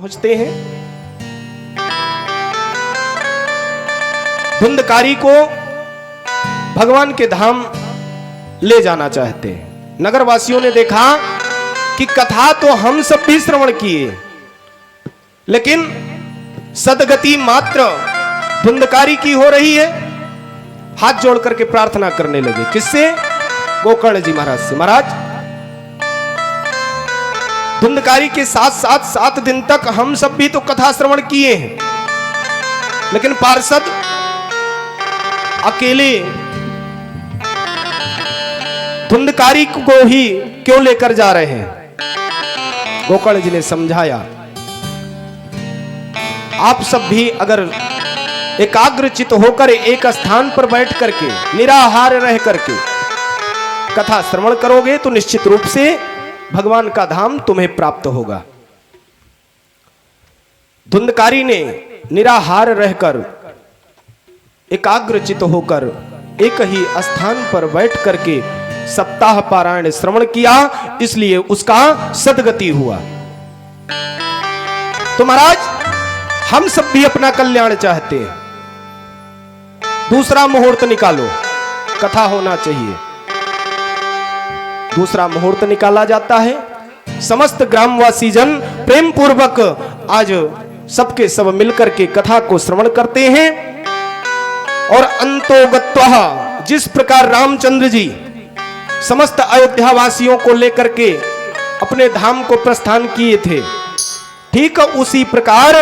पहुंचते हैं। धुंधकारी को भगवान के धाम ले जाना चाहते हैं। नगरवासियों ने देखा कि कथा तो हम सब भी श्रवण किए, लेकिन सदगति मात्र धुंधकारी की हो रही है। हाथ जोड़ करके प्रार्थना करने लगे। किससे? गोकर्ण जी महाराज से। महाराज, धुंधकारी के साथ साथ 7 दिन तक हम सब भी तो कथा श्रवण किए हैं, लेकिन पार्षद अकेले धुंधकारी को ही क्यों लेकर जा रहे हैं? गोकर्ण जी ने समझाया, आप सब भी अगर एकाग्रचित होकर एक स्थान पर बैठ करके निराहार रह करके कथा श्रवण करोगे तो निश्चित रूप से भगवान का धाम तुम्हें प्राप्त होगा। धुंधकारी ने निराहार रहकर एकाग्रचित होकर एक ही स्थान पर बैठ करके सप्ताह पारायण श्रवण किया, इसलिए उसका सद्गति हुआ। तो महाराज, हम सब भी अपना कल्याण चाहते हैं। दूसरा मुहूर्त निकालो, कथा होना चाहिए। दूसरा मुहूर्त निकाला जाता है। समस्त ग्रामवासी जन प्रेम पूर्वक आज सबके सब मिलकर के कथा को श्रवण करते हैं। और अंतोगत्वा, जिस प्रकार रामचंद्र जी समस्त अयोध्या वासियों को लेकर के अपने धाम को प्रस्थान किए थे, ठीक उसी प्रकार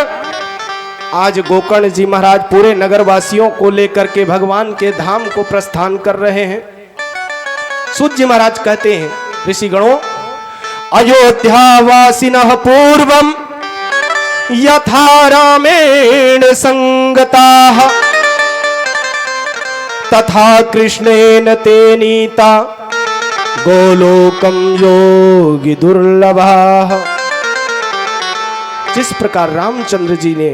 आज गोकर्ण जी महाराज पूरे नगरवासियों को लेकर के भगवान के धाम को प्रस्थान कर रहे हैं। सूत जी महाराज कहते हैं, ऋषिगणों, अयोध्यावासिनः पूर्वम यथा रामेण संगताः तथा कृष्णेन ते नीता गोलोकम योगी दुर्लभाः। जिस प्रकार रामचंद्र जी ने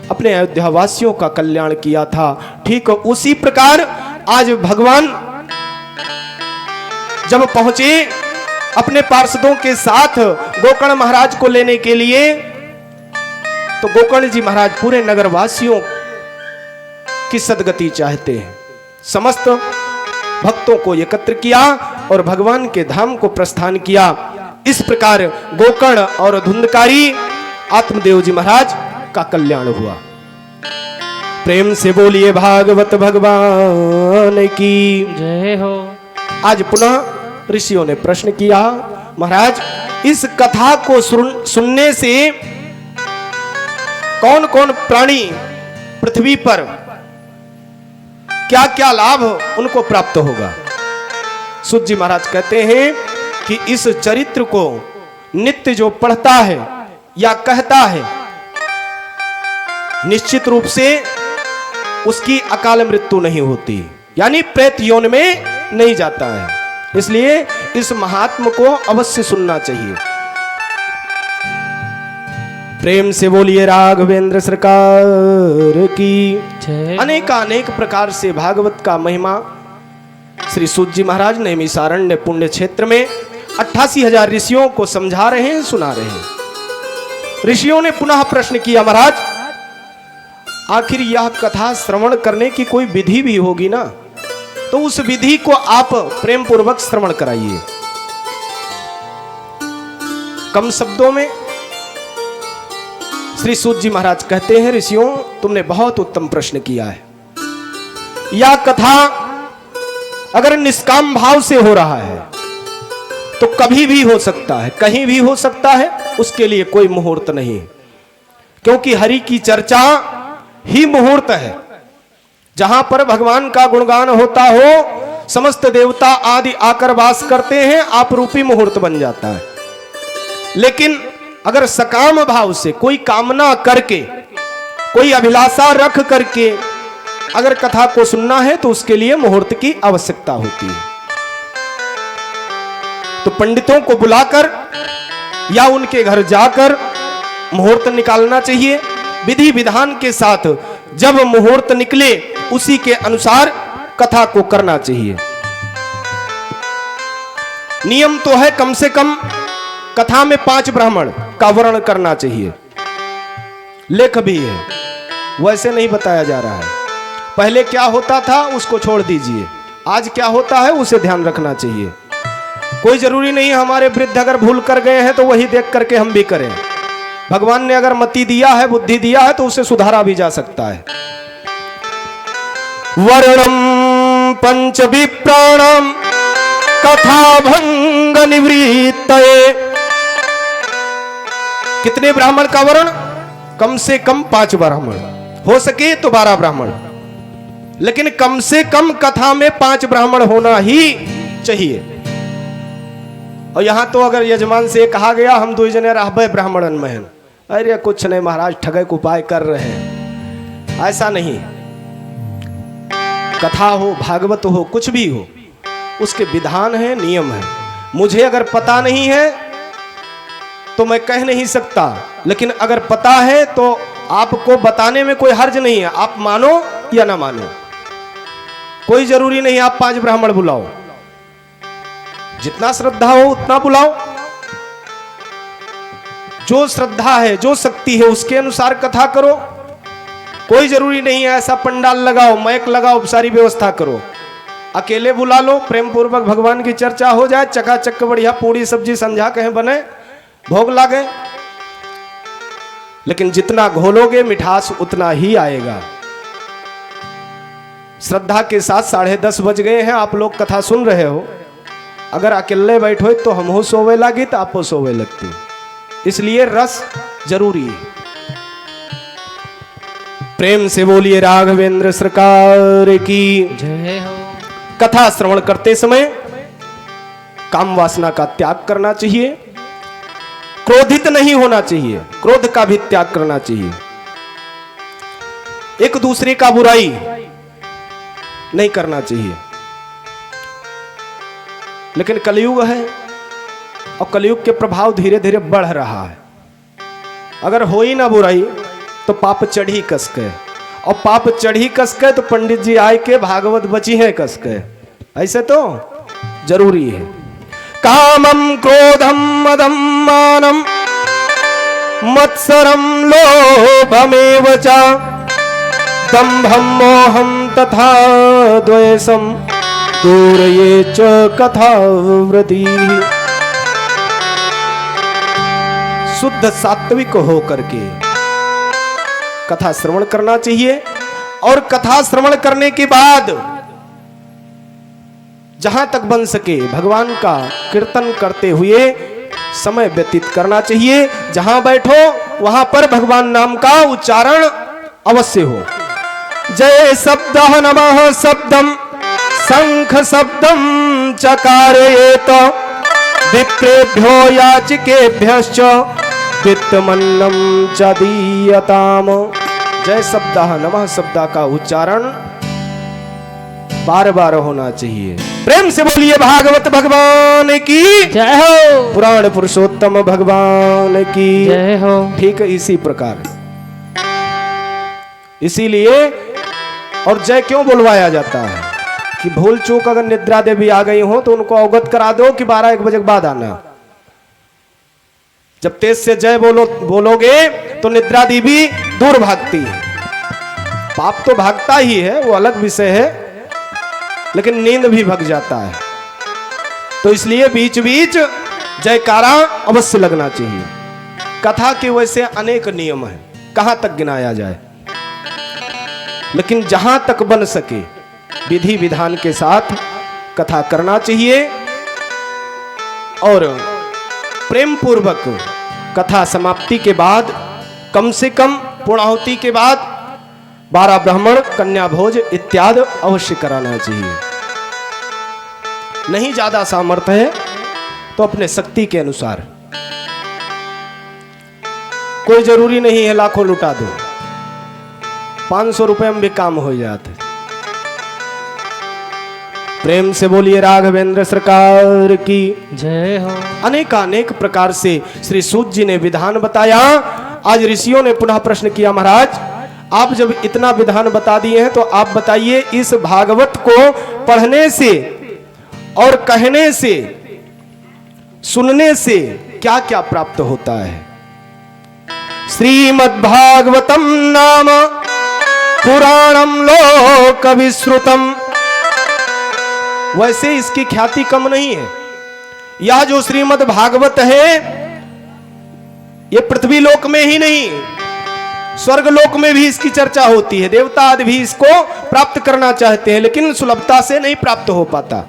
अपने अयोध्या वासियों का कल्याण किया था, ठीक उसी प्रकार आज भगवान जब पहुंचे अपने पार्षदों के साथ गोकर्ण महाराज को लेने के लिए, तो गोकर्ण जी महाराज पूरे नगरवासियों की सद्गति चाहते हैं। समस्त भक्तों को एकत्र किया और भगवान के धाम को प्रस्थान किया। इस प्रकार गोकर्ण और धुंधकारी आत्मदेव जी महाराज का कल्याण हुआ। प्रेम से बोलिए भागवत भगवान की जय हो। आज पुनः ऋषियों ने प्रश्न किया, महाराज, इस कथा को सुनने से कौन कौन प्राणी पृथ्वी पर क्या क्या लाभ उनको प्राप्त होगा? सूत जी महाराज कहते हैं कि इस चरित्र को नित्य जो पढ़ता है या कहता है, निश्चित रूप से उसकी अकाल मृत्यु नहीं होती, यानी प्रेत योनि में नहीं जाता है। इसलिए इस महात्म को अवश्य सुनना चाहिए। प्रेम से बोलिए राघवेंद्र सरकार की। अनेक प्रकार से भागवत का महिमा श्री सूत जी महाराज नैमिषारण्य पुण्य क्षेत्र में 88,000 ऋषियों को समझा रहे हैं, सुना रहे हैं। ऋषियों ने पुनः प्रश्न किया, महाराज, आखिर यह कथा श्रवण करने की कोई विधि भी होगी ना, तो उस विधि को आप प्रेम पूर्वक श्रवण कराइए। कम शब्दों में श्री सूत जी महाराज कहते हैं, ऋषियों, तुमने बहुत उत्तम प्रश्न किया है। यह कथा अगर निष्काम भाव से हो रहा है तो कभी भी हो सकता है, कहीं भी हो सकता है, उसके लिए कोई मुहूर्त नहीं, क्योंकि हरि की चर्चा ही मुहूर्त है। जहां पर भगवान का गुणगान होता हो, समस्त देवता आदि आकर वास करते हैं, आप रूपी मुहूर्त बन जाता है। लेकिन अगर सकाम भाव से कोई कामना करके, कोई अभिलाषा रख करके अगर कथा को सुनना है तो उसके लिए मुहूर्त की आवश्यकता होती है। तो पंडितों को बुलाकर या उनके घर जाकर मुहूर्त निकालना चाहिए। विधि विधान के साथ जब मुहूर्त निकले उसी के अनुसार कथा को करना चाहिए। नियम तो है कम से कम कथा में 5 ब्राह्मण का वर्ण करना चाहिए। लेख भी है, वैसे नहीं बताया जा रहा है। पहले क्या होता था उसको छोड़ दीजिए, आज क्या होता है उसे ध्यान रखना चाहिए। कोई जरूरी नहीं हमारे वृद्ध अगर भूल कर गए हैं तो वही देख करके हम भी करें। भगवान ने अगर मति दिया है, बुद्धि दिया है, तो उसे सुधारा भी जा सकता है। वर्णम पंच विप्राणम कथा भंग निवृत्तये। कितने ब्राह्मण का वर्ण? कम से कम 5 ब्राह्मण, हो सके तो 12 ब्राह्मण, लेकिन कम से कम कथा में 5 ब्राह्मण होना ही चाहिए। और यहां तो अगर यजमान से कहा गया हम 2 जने रहबे ब्राह्मणन महन, अरे कुछ नहीं महाराज, ठगे को उपाय कर रहे हैं, ऐसा नहीं। कथा हो, भागवत हो, कुछ भी हो, उसके विधान है, नियम है। मुझे अगर पता नहीं है तो मैं कह नहीं सकता, लेकिन अगर पता है तो आपको बताने में कोई हर्ज नहीं है। आप मानो या ना मानो, कोई जरूरी नहीं आप 5 ब्राह्मण बुलाओ, जितना श्रद्धा हो उतना बुलाओ। जो श्रद्धा है, जो शक्ति है, उसके अनुसार कथा करो। कोई जरूरी नहीं है ऐसा पंडाल लगाओ, मैक लगाओ, सारी व्यवस्था करो। अकेले बुला लो, प्रेम पूर्वक भगवान की चर्चा हो जाए, चकाचक बढ़िया पूरी सब्जी संध्या कहीं बने, भोग लागे। लेकिन जितना घोलोगे मिठास उतना ही आएगा। श्रद्धा के साथ 10:30 बज गए हैं, आप लोग कथा सुन रहे हो। अगर अकेले बैठो तो हम हो सोवे लगी तो आपको सोवे लगती, इसलिए रस जरूरी है। प्रेम से बोलिए राघवेंद्र सरकार की जय हो। कथा श्रवण करते समय काम वासना का त्याग करना चाहिए, क्रोधित नहीं होना चाहिए, क्रोध का भी त्याग करना चाहिए, एक दूसरे का बुराई नहीं करना चाहिए। लेकिन कलयुग है और कलयुग के प्रभाव धीरे धीरे बढ़ रहा है। अगर हो ही ना बुराई तो पाप चढ़ी कसके, और पाप चढ़ी कसके तो पंडित जी आए के भागवत बची है कसके, ऐसे तो जरूरी है। कामम क्रोधम मदम मानम मत्सरम लोभमेव च दंभम मोहम तथा द्वेषम दूरये च कथा वृद्धि। शुद्ध सात्विक होकर के कथा श्रवण करना चाहिए, और कथा श्रवण करने के बाद जहां तक बन सके भगवान का कीर्तन करते हुए समय व्यतीत करना चाहिए। जहां बैठो वहां पर भगवान नाम का उच्चारण अवश्य हो। जय शब्द नमः शब्दम शंख शब्दम चकारयेत विप्रेभ्यो याचिकेभ्यश्च वित्तमन्नम च दीयताम। जय शब्द नमः शब्द का उच्चारण बार बार होना चाहिए। प्रेम से बोलिए भागवत भगवान की जय हो। पुराण पुरुषोत्तम भगवान की जय हो। ठीक है, इसी प्रकार इसीलिए और जय क्यों बुलवाया जाता है कि भूल चूक अगर निद्रा देवी आ गई हो तो उनको अवगत करा दो कि 12-1 बजे के बाद आना। जब तेज से जय बोलोगे तो निद्रा देवी दूर भागती है। पाप तो भागता ही है, वो अलग विषय है, लेकिन नींद भी भग जाता है। तो इसलिए बीच बीच जयकारा अवश्य लगना चाहिए। कथा के वैसे अनेक नियम हैं, कहां तक गिनाया जाए, लेकिन जहां तक बन सके विधि विधान के साथ कथा करना चाहिए। और प्रेम पूर्वक कथा समाप्ति के बाद कम से कम पूर्णाहुति के बाद 12 ब्राह्मण कन्या भोज इत्यादि अवश्य कराना चाहिए। नहीं ज्यादा सामर्थ्य है तो अपने शक्ति के अनुसार, कोई जरूरी नहीं है लाखों लुटा दो, 500 रुपए में भी काम हो जाते। प्रेम से बोलिए राघवेंद्र सरकार की जय हो। अनेक प्रकार से श्री सूत जी ने विधान बताया। आज ऋषियों ने पुनः प्रश्न किया, महाराज आप जब इतना विधान बता दिए हैं तो आप बताइए इस भागवत को पढ़ने से और कहने से, सुनने से क्या क्या प्राप्त होता है। श्रीमद्भागवतम नाम पुराणम लोक विश्रुतम। वैसे इसकी ख्याति कम नहीं है। यह जो श्रीमद् भागवत है ये पृथ्वी लोक में ही नहीं, स्वर्ग लोक में भी इसकी चर्चा होती है। देवता आदि भी इसको प्राप्त करना चाहते हैं लेकिन सुलभता से नहीं प्राप्त हो पाता।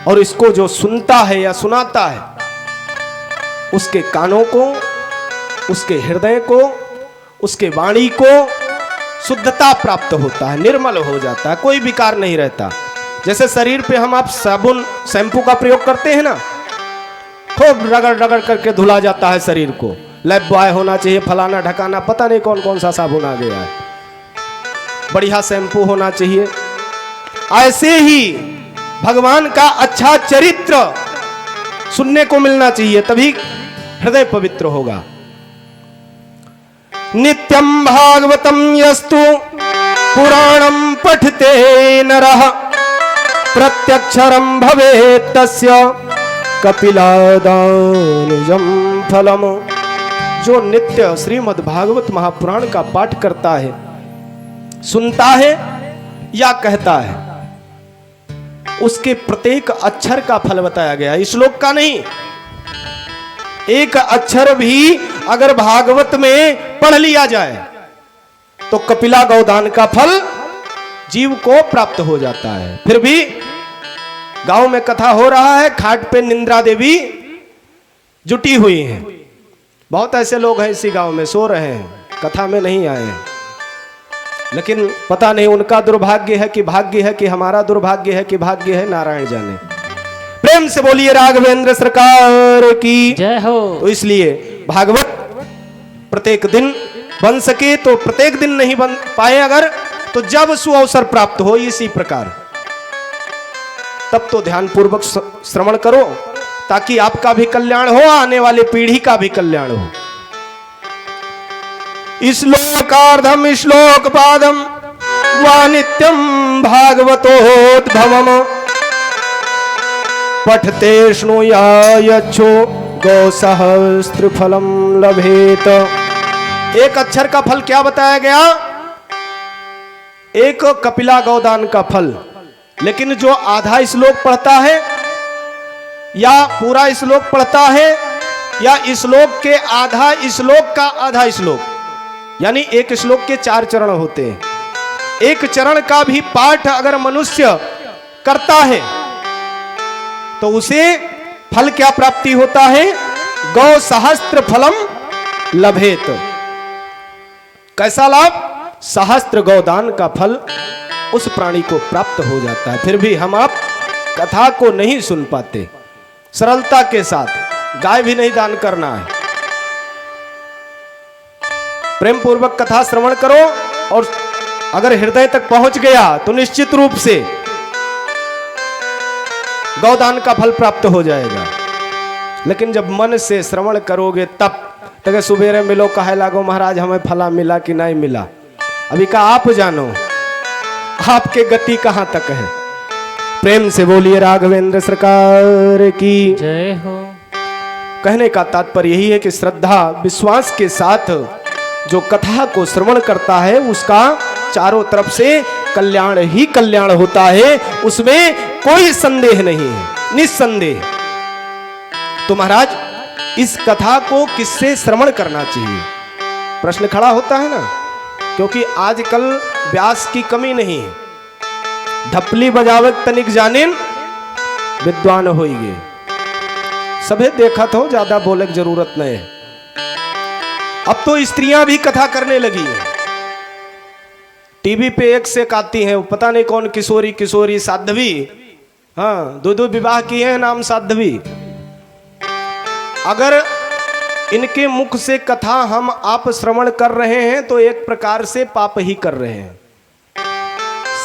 और इसको जो सुनता है या सुनाता है उसके कानों को, उसके हृदय को, उसके वाणी को शुद्धता प्राप्त होता है, निर्मल हो जाता है, कोई विकार नहीं रहता। जैसे शरीर पे हम आप साबुन शैम्पू का प्रयोग करते हैं ना, खूब रगड़ रगड़ करके धुला जाता है शरीर को। लाइफ बॉय होना चाहिए, फलाना ढकाना, पता नहीं कौन कौन सा साबुन आ गया है, बढ़िया शैम्पू होना चाहिए। ऐसे ही भगवान का अच्छा चरित्र सुनने को मिलना चाहिए, तभी हृदय पवित्र होगा। नित्यं भागवतं यस्तु पुराणं पठते नरः प्रत्यक्षरं भवेत् तस्य कपिलादानुजं फलम्। जो नित्य श्रीमद् भागवत महापुराण का पाठ करता है, सुनता है या कहता है, उसके प्रत्येक अक्षर का फल बताया गया है, श्लोक का नहीं। एक अक्षर भी अगर भागवत में पढ़ लिया जाए तो कपिला गोदान का फल जीव को प्राप्त हो जाता है। फिर भी गांव में कथा हो रहा है, खाट पे निंद्रा देवी जुटी हुई हैं। बहुत ऐसे लोग हैं इसी गांव में, सो रहे हैं, कथा में नहीं आए हैं। लेकिन पता नहीं उनका दुर्भाग्य है कि भाग्य है कि हमारा दुर्भाग्य है कि भाग्य है, नारायण जाने। प्रेम से बोलिए राघवेंद्र सरकार की जय हो। तो इसलिए भागवत प्रत्येक दिन बन सके तो प्रत्येक दिन नहीं बन पाए अगर, तो जब सुअवसर प्राप्त हो इसी प्रकार, तब तो ध्यान पूर्वक श्रवण करो ताकि आपका भी कल्याण हो, आने वाले पीढ़ी का भी कल्याण हो। श्लोकार्धम श्लोक पादम वा नित्यम भागवतोद्भवम पठते श्नुयायच्छो गौसहस्त्र फलम लभेत। एक अक्षर का फल क्या बताया गया? एक कपिला गोदान का फल। लेकिन जो आधा श्लोक पढ़ता है या पूरा श्लोक पढ़ता है या श्लोक के आधा श्लोक का आधा श्लोक, यानी एक श्लोक के 4 चरण होते हैं, एक चरण का भी पाठ अगर मनुष्य करता है तो उसे फल क्या प्राप्ति होता है? गौ सहस्त्र फलम लभेत। कैसा लाभ? सहस्त्र गौदान का फल उस प्राणी को प्राप्त हो जाता है। फिर भी हम आप कथा को नहीं सुन पाते। सरलता के साथ गाय भी नहीं दान करना है, प्रेम पूर्वक कथा श्रवण करो और अगर हृदय तक पहुंच गया तो निश्चित रूप से गौदान का फल प्राप्त हो जाएगा। लेकिन जब मन से श्रवण करोगे तब तक सुबेरे मिलो कहे लागो महाराज हमें फला मिला कि नहीं मिला, अभी का आप जानो आपके गति कहां तक है। प्रेम से बोलिए राघवेंद्र सरकार की जय हो। कहने का तात्पर्य यही है कि श्रद्धा विश्वास के साथ जो कथा को श्रवण करता है उसका चारों तरफ से कल्याण ही कल्याण होता है, उसमें कोई संदेह नहीं है, निस्संदेह। तो महाराज इस कथा को किससे श्रवण करना चाहिए? प्रश्न खड़ा होता है ना, क्योंकि आजकल व्यास की कमी नहीं है। ढपली बजावत तनिक जानिन विद्वान होइगे, सभे देखा तो ज्यादा बोले की जरूरत नहीं है। अब तो स्त्रियां भी कथा करने लगी हैं, टीवी पे एक से एक आती हैं, पता नहीं कौन किशोरी किशोरी साध्वी, हाँ 2 विवाह किए हैं, नाम साध्वी। अगर इनके मुख से कथा हम आप श्रवण कर रहे हैं तो एक प्रकार से पाप ही कर रहे हैं।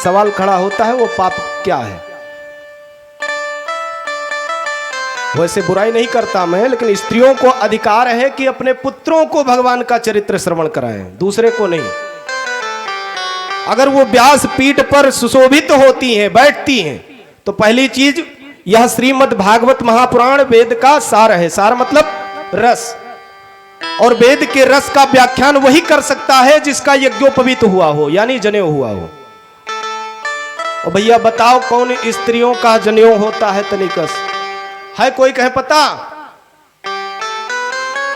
सवाल खड़ा होता है वो पाप क्या है? वैसे बुराई नहीं करता मैं, लेकिन स्त्रियों को अधिकार है कि अपने पुत्रों को भगवान का चरित्र श्रवण कराएं, दूसरे को नहीं। अगर वो व्यास पीठ पर सुशोभित होती हैं, बैठती हैं, तो पहली चीज यह श्रीमद् भागवत महापुराण वेद का सार है। सार मतलब रस, और वेद के रस का व्याख्यान वही कर सकता है जिसका यज्ञोपवीत हुआ हो, यानी जनेऊ हुआ हो। और भैया बताओ कौन स्त्रियों का जनेऊ होता है? तनिकस है कोई कहे पता?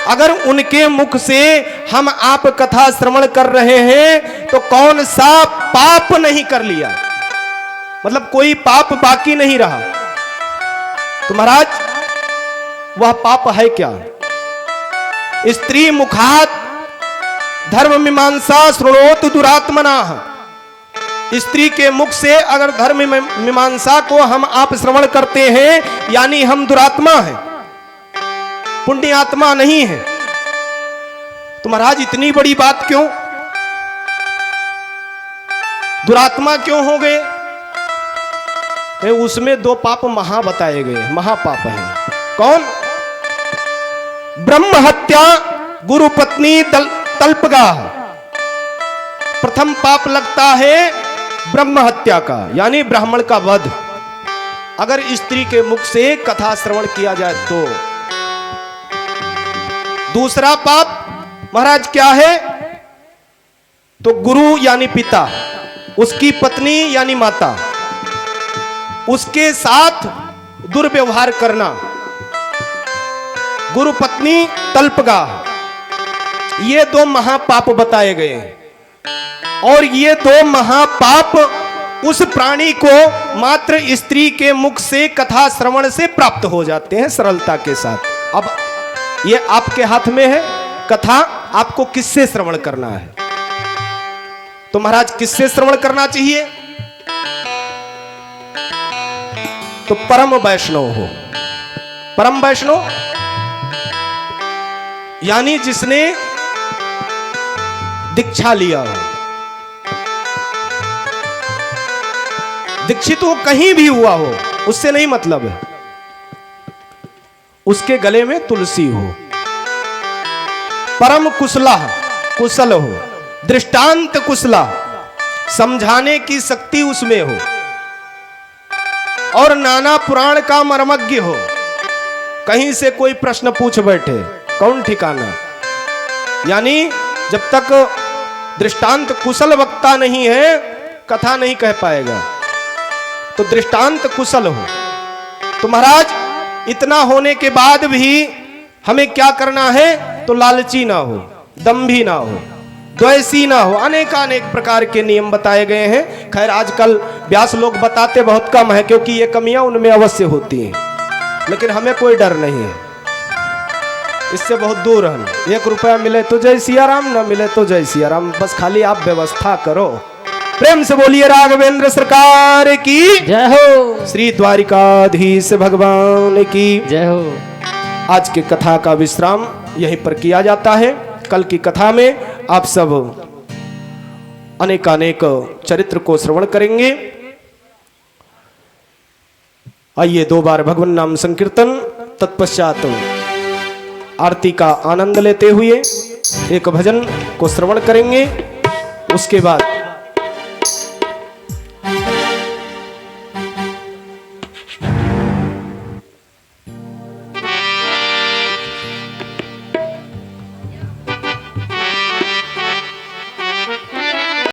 अगर उनके मुख से हम आप कथा श्रवण कर रहे हैं तो कौन सा पाप नहीं कर लिया, मतलब कोई पाप बाकी नहीं रहा। तो महाराज वह पाप है क्या? स्त्री मुखात धर्म मीमांसा श्रृणोत दुरात्मनाः। स्त्री के मुख से अगर धर्म मीमांसा को हम आप श्रवण करते हैं, यानी हम दुरात्मा हैं, पुण्य आत्मा नहीं है। तो महाराज इतनी बड़ी बात क्यों? दुरात्मा क्यों हो गए? उसमें दो पाप महा बताए गए, महापाप हैं। कौन? ब्रह्म हत्या, गुरु पत्नी तल्पगाह। प्रथम पाप लगता है ब्रह्म हत्या का, यानी ब्राह्मण का वध, अगर स्त्री के मुख से कथा श्रवण किया जाए तो। दूसरा पाप महाराज क्या है? तो गुरु यानी पिता, उसकी पत्नी यानी माता, उसके साथ दुर्व्यवहार करना, गुरु पत्नी तल्पगाह, ये दो महापाप बताए गए हैं। और ये दो महापाप उस प्राणी को मात्र स्त्री के मुख से कथा श्रवण से प्राप्त हो जाते हैं सरलता के साथ। अब ये आपके हाथ में है, कथा आपको किससे श्रवण करना है। तो महाराज किससे श्रवण करना चाहिए? तो परम वैष्णव हो। परम वैष्णव यानी जिसने दीक्षा लिया हो। दीक्षित हो कहीं भी हुआ हो उससे नहीं मतलब है, उसके गले में तुलसी हो, परम कुशला कुशल हो, दृष्टांत कुशला, समझाने की शक्ति उसमें हो, और नाना पुराण का मर्मज्ञ हो। कहीं से कोई प्रश्न पूछ बैठे कौन ठिकाना, यानी जब तक दृष्टांत कुशल वक्ता नहीं है कथा नहीं कह पाएगा। तो दृष्टांत कुशल हो। तो महाराज इतना होने के बाद भी हमें क्या करना है? तो लालची ना हो, दंभी ना हो, द्वेषी ना हो, अनेक प्रकार के नियम बताए गए हैं। खैर आजकल व्यास लोग बताते बहुत कम है, क्योंकि ये कमियां उनमें अवश्य होती हैं, लेकिन हमें कोई डर नहीं है, इससे बहुत दूर रहना। 1 रुपया मिले तो जय सिया राम, न मिले तो जय सिया राम, बस खाली आप व्यवस्था करो। प्रेम से बोलिए राघवेंद्र सरकार की जय हो, श्री द्वारिकाधीश भगवान की जय हो। आज की कथा का विश्राम यहीं पर किया जाता है। कल की कथा में आप सब अनेकानेक चरित्र को श्रवण करेंगे। आइए 2 बार भगवान नाम संकीर्तन, तत्पश्चात आरती का आनंद लेते हुए एक भजन को श्रवण करेंगे। उसके बाद